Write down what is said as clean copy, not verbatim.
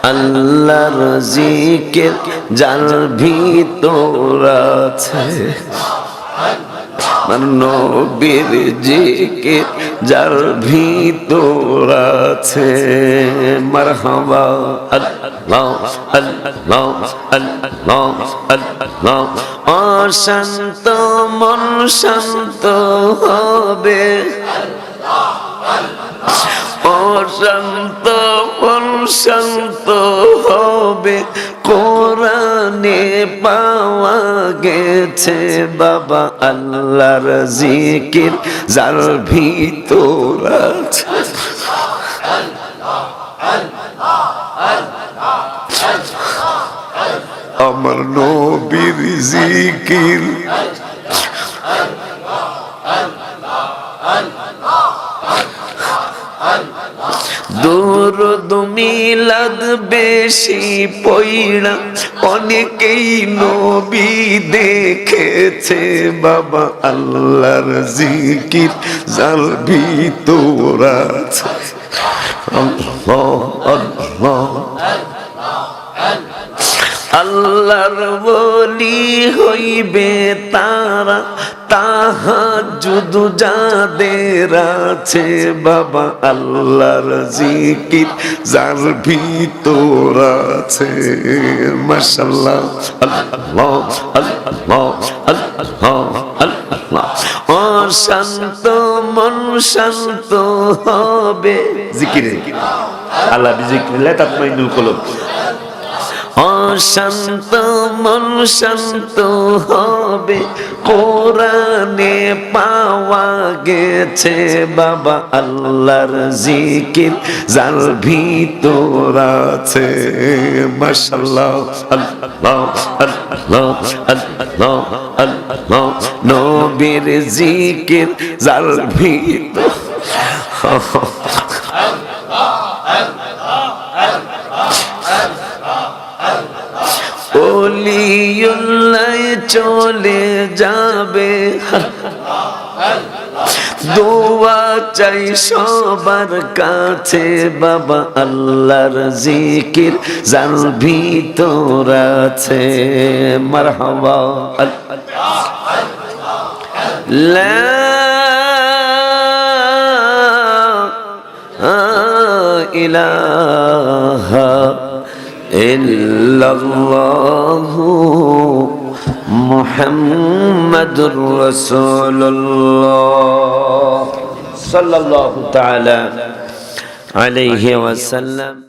আল্লাহর জিকির যার ভিতর আছে, নবীর জিকির যার ভিতর আছে। মারহাবা আল্লাহ আল্লাহ আল্লাহ আল্লাহ। অশান্ত মন শান্ত হবে, অশান্ত মন শান্ত হবে, কোরআনে পাওয়া গেছে বাবা আল্লাহর জিকির যার ভিতর আছে। আমার নবীর জিকির দুরুদ মিলাদ বেশি পয়ড়া অনেকেই নবী দেখেছে বাবা আল্লাহর জিকির যার ভিতর আছে। আল্লাহ আল্লাহ আল্লাহর ওলি হইবে তারা তাহাজ্জুদ যাদের আছে বাবা আল্লাহর জিকির যার ভিতর আছে। মাশাআল্লাহ আল্লাহ আল্লাহ আল্লাহ আল্লাহ। অশান্ত মন শান্ত হবে জিকিরে, আল্লাহ বিজিকিরিল্লাহ তাতমাইন্নুল কুলুব। অশান্ত মন শান্ত হবে, কোরআনে পাওয়া গেছে বাবা আল্লাহর জিকির যার ভিতর আছে। মাশাআল্লাহ আল্লাহ আল্লাহ আল্লাহ আল্লাহ। নবীর জিকির যার ভিতর ওলিউল্লাহ চলে যাবে, দোয়া চাই সবার কাছে বাবা আল্লাহর জিকির যার ভিতর আছে। মারহাবা লা ইলাহা ইল্লাল্লাহু মুহাম্মাদুর রাসূলুল্লাহ সাল্লাল্লাহু তাআলা আলাইহি ওয়াসাল্লাম।